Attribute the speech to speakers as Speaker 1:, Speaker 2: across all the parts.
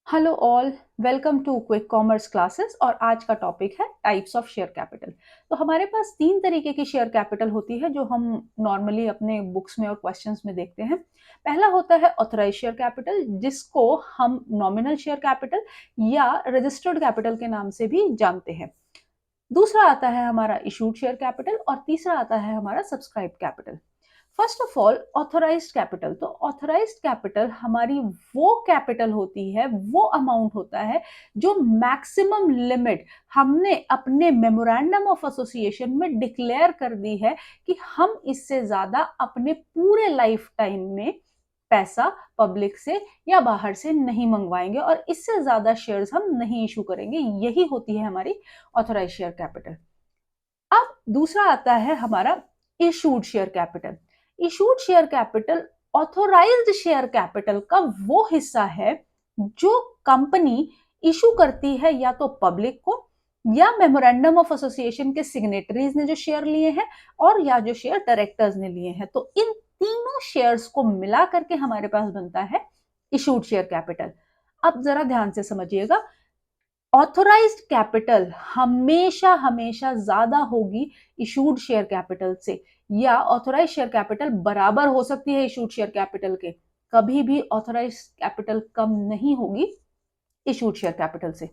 Speaker 1: Hello all, welcome to quick commerce classes. और आज का टॉपिक है टाइप्स ऑफ शेयर कैपिटल। तो हमारे पास तीन तरीके की शेयर कैपिटल होती है जो हम नॉर्मली अपने बुक्स में और क्वेश्चंस में देखते हैं। पहला होता है ऑथराइज शेयर कैपिटल, जिसको हम नॉमिनल शेयर कैपिटल या रजिस्टर्ड कैपिटल के नाम से भी जानते हैं। दूसरा आता है हमारा इशूड शेयर कैपिटल और तीसरा आता है हमारा subscribe capital. First of all authorised capital. तो ऑथोराइज्ड कैपिटल हमारी वो कैपिटल होती है, वो अमाउंट होता है जो मैक्सिमम लिमिट हमने अपने मेमोरेंडम ऑफ एसोसिएशन में डिक्लेयर कर दी है कि हम इससे ज्यादा अपने पूरे लाइफ टाइम में पैसा पब्लिक से या बाहर से नहीं मंगवाएंगे और इससे ज्यादा शेयर्स हम नहीं इशू करेंगे। यही होती है हमारी ऑथोराइज शेयर कैपिटल। अब दूसरा आता है हमारा issued share capital. Issued share capital authorised share capital का वो हिस्सा है जो कंपनी इशू करती है या तो पब्लिक को या मेमोरेंडम ऑफ एसोसिएशन के सिग्नेटरीज ने जो शेयर लिए हैं और या जो शेयर डायरेक्टर्स ने लिए हैं। तो इन तीनों शेयर्स को मिला करके हमारे पास बनता है इशूड शेयर कैपिटल। अब जरा ध्यान से समझिएगा, ऑथोराइज्ड कैपिटल हमेशा हमेशा ज्यादा होगी इशूड शेयर कैपिटल से, या ऑथोराइज शेयर कैपिटल बराबर हो सकती है इशूड शेयर कैपिटल के। कभी भी ऑथोराइज कैपिटल कम नहीं होगी इशूड शेयर कैपिटल से।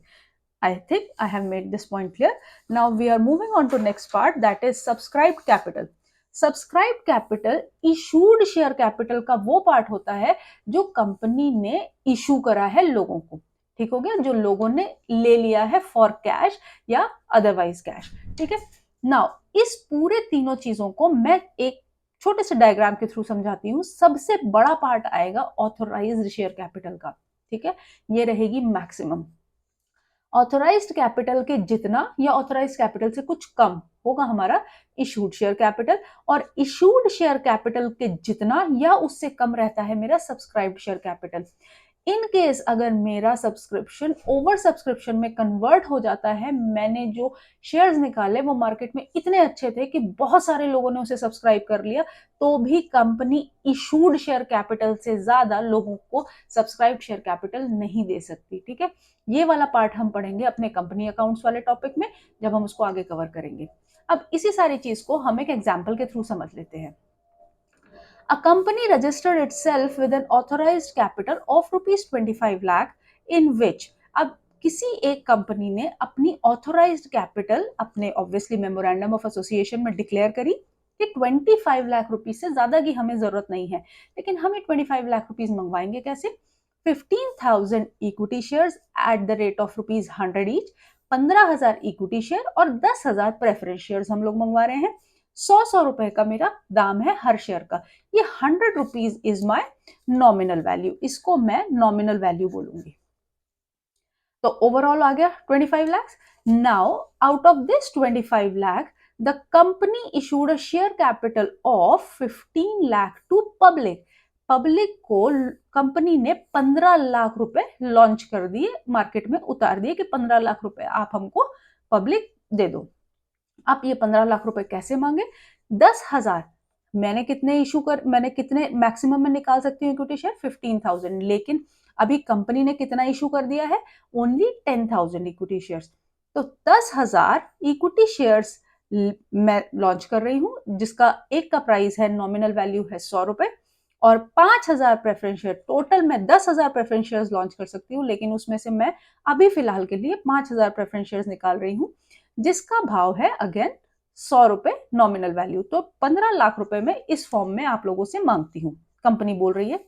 Speaker 1: I think I have made this point clear. Now we are moving on to next part, that is subscribed capital. Subscribed capital issued share capital का वो part होता है जो company ने issue करा है लोगों को। ठीक हो गया, जो लोगों ने ले लिया है फॉर कैश या अदरवाइज कैश। ठीक है, नाउ इस पूरे तीनों चीजों को मैं एक छोटे से डायग्राम के थ्रू समझाती हूँ। सबसे बड़ा पार्ट आएगा ऑथोराइज्ड शेयर कैपिटल का। ठीक है, ये रहेगी मैक्सिमम। ऑथोराइज्ड कैपिटल के जितना या ऑथोराइज्ड कैपिटल से कुछ कम होगा हमारा इशूड शेयर कैपिटल, और इशूड शेयर कैपिटल के जितना या उससे कम रहता है मेरा subscribed share capital. In case अगर मेरा सब्सक्रिप्शन ओवर सब्सक्रिप्शन में कन्वर्ट हो जाता है, मैंने जो शेयर्स निकाले वो मार्केट में इतने अच्छे थे कि बहुत सारे लोगों ने उसे सब्सक्राइब कर लिया, तो भी कंपनी इशूड शेयर कैपिटल से ज्यादा लोगों को सब्सक्राइब शेयर कैपिटल नहीं दे सकती। ठीक है, ये वाला पार्ट हम पढ़ेंगे अपने कंपनी अकाउंट्स वाले टॉपिक में, जब हम उसको आगे कवर करेंगे। अब इसी सारी चीज को हम एक एग्जाम्पल के थ्रू समझ लेते हैं। A company registered itself with an authorized capital of rupees 25 lakh in which, अब किसी एक कंपनी ने अपनी ऑथोराइज्ड कैपिटल अपने ऑब्वियसली मेमोरेंडम ऑफ एसोसिएशन में डिक्लेयर करी कि 25 लाख रुपीज से ज्यादा की हमें जरूरत नहीं है, लेकिन हम 25 लाख रुपीज मंगवाएंगे कैसे। 15,000 equity shares at the rate of rupees 100 each, 15,000 equity share और 10,000 प्रेफरेंस शेयर्स हम लोग मंगवा रहे हैं। 100 रुपए का मेरा दाम है हर शेयर का। ये 100 rupees is my nominal value, इसको मैं नॉमिनल वैल्यू बोलूंगी। तो ओवरऑल आ गया 25 lakhs। Now out of this 25 lakh the company issued a share capital of 15 lakh to public. Public को कंपनी ने 15 लाख रुपए लॉन्च कर दिए, मार्केट में उतार दिए कि 15 लाख रुपए आप हमको पब्लिक दे दो। आप ये 15 लाख रुपए कैसे मांगे। 10,000 मैंने कितने मैक्सिमम में निकाल सकती हूँ इक्विटी शेयर 15,000, लेकिन अभी कंपनी ने कितना इशू कर दिया है, ओनली 10,000 इक्विटी शेयर्स। तो 10,000 इक्विटी शेयर्स मैं लॉन्च कर रही हूँ, जिसका एक का प्राइस है, नॉमिनल वैल्यू है 100 रुपए, और 5,000 प्रेफरेंस शेयर। टोटल मैं 10,000 प्रेफरेंस शेयर्स लॉन्च कर सकती हूँ, लेकिन उसमें से मैं अभी फिलहाल के लिए 5,000 प्रेफरेंस शेयर्स निकाल रही हूँ, जिसका भाव है अगेन 100 रुपए नॉमिनल वैल्यू। तो 15 लाख रुपए में इस फॉर्म में आप लोगों से मांगती हूँ, कंपनी बोल रही है।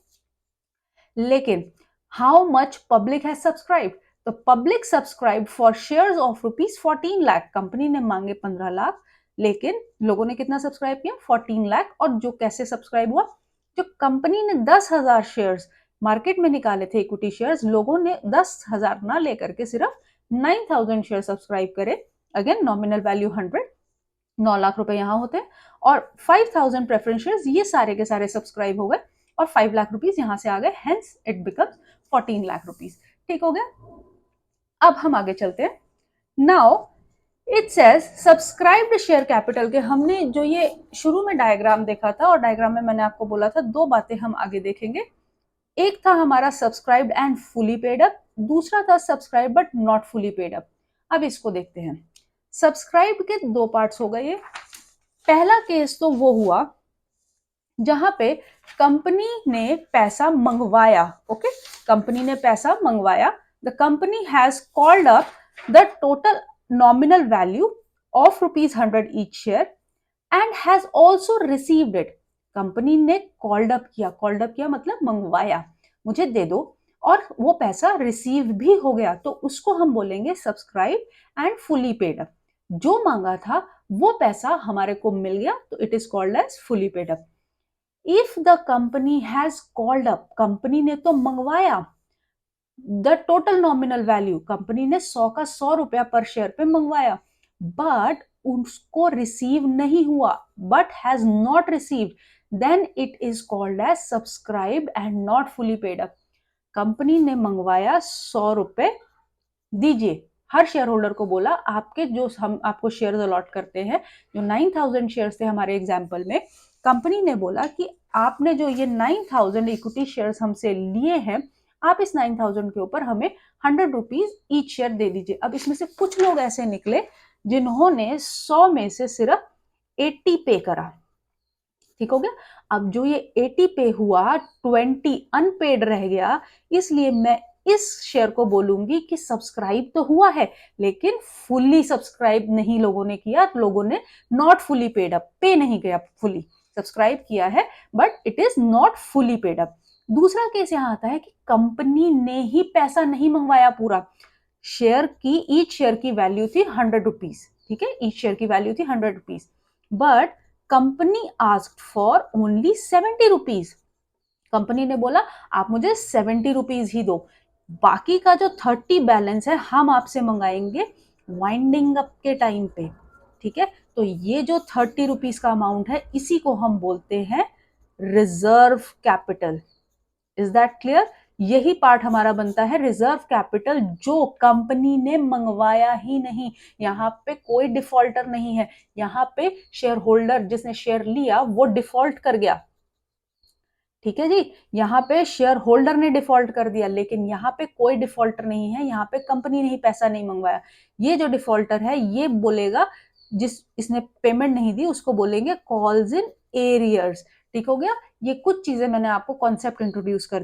Speaker 1: लेकिन how much public has subscribed. तो public subscribe for shares of rupees 14 lakh. Company ने मांगे 15 लाख, लेकिन लोगों ने कितना सब्सक्राइब किया, 14 लाख। और जो कैसे सब्सक्राइब हुआ, जो कंपनी ने 10,000 शेयर्स मार्केट में निकाले थे इक्विटी शेयर्स, लोगों ने 10,000 ना लेकर के सिर्फ 9,000 शेयर सब्सक्राइब करे। अगेन नॉमिनल वैल्यू 100, 9 लाख रुपए यहां होते हैं, और 5,000 प्रेफरेंस शेयर्स ये सारे के सारे सब्सक्राइब हो गए और 5 लाख रुपीज यहां से आ गए, hence it becomes 14 lakh rupees. ठीक हो गया। अब हम आगे चलते हैं। Now it says subscribed share capital के हमने जो ये शुरू में डायग्राम देखा था, और डायग्राम में मैंने आपको बोला था दो बातें हम आगे देखेंगे। एक था हमारा subscribed and fully paid up, दूसरा था subscribe but not fully paid up. अब इसको देखते हैं। सब्सक्राइब के दो पार्ट्स हो गए। पहला केस तो वो हुआ जहां पे कंपनी ने पैसा मंगवाया। ओके, कंपनी ने पैसा मंगवाया। The company has called up the total nominal value of ₹100 each share and has also received it. Company ने कॉल्ड अप किया मतलब मंगवाया, मुझे दे दो, और वो पैसा रिसीव भी हो गया, तो उसको हम बोलेंगे subscribe and fully paid up. जो मांगा था वो पैसा हमारे को मिल गया, तो it is called as fully paid up. If the company has called up, company ने तो मंगवाया, the total nominal value, company ने 100 का 100 रुपया पर शेयर पे मंगवाया, बट उसको रिसीव नहीं हुआ, but has not received, then it is called as subscribe and not fully paid up. Company ने मंगवाया 100 रुपए दीजिए, हर शेयर होल्डर को बोला, आपके जो हम आपको शेयर अलॉट करते हैं, जो 9000 शेयर्स थे हमारे एग्जाम्पल में, कंपनी ने बोला कि आपने जो ये 9000 इक्विटी शेयर्स हमसे लिए हैं, आप इस 9000 के ऊपर हमें 100 रुपीज ईच शेयर दे दीजिए। अब इसमें से कुछ लोग ऐसे निकले जिन्होंने 100 में से सिर्फ 80 पे करा। ठीक हो गया। अब जो ये 80 पे हुआ, 20 अनपेड रह गया, इसलिए मैं इस शेयर को बोलूंगी कि सब्सक्राइब तो हुआ है, लेकिन फुल्ली सब्सक्राइब नहीं लोगों ने किया, लोगों ने नॉट फुली पेड अप, पे नहीं किया, फुली सब्सक्राइब किया है but it is not fully paid up. दूसरा केस यहां आता है कि कंपनी ने ही पैसा नहीं मंगवाया पूरा, शेयर की ईच शेयर की वैल्यू थी 100 रुपीज, ठीक है, ईच शेयर की वैल्यू थी 100 rupees, but company asked for only 70 rupees. Company ने बोला आप मुझे 70 रुपीज ही दो, बाकी का जो 30 बैलेंस है हम आपसे मंगाएंगे वाइंडिंग अप के टाइम पे। ठीक है, तो ये जो 30 रुपीज का अमाउंट है, इसी को हम बोलते हैं reserve capital. Is that clear? यही पार्ट हमारा बनता है रिजर्व कैपिटल, जो कंपनी ने मंगवाया ही नहीं। यहाँ पे कोई डिफॉल्टर नहीं है, यहाँ पे शेयर होल्डर जिसने शेयर लिया वो डिफॉल्ट कर गया। ठीक है जी, यहाँ पे शेयर होल्डर ने डिफॉल्ट कर दिया, लेकिन यहाँ पे कोई डिफॉल्टर नहीं है, यहाँ पे कंपनी ने ही पैसा नहीं मंगवाया। ये जो डिफॉल्टर है ये बोलेगा, जिस इसने पेमेंट नहीं दी उसको बोलेंगे कॉल्स इन एरियर्स। ठीक हो गया। ये कुछ चीजें मैंने आपको कॉन्सेप्ट इंट्रोड्यूस कर दी।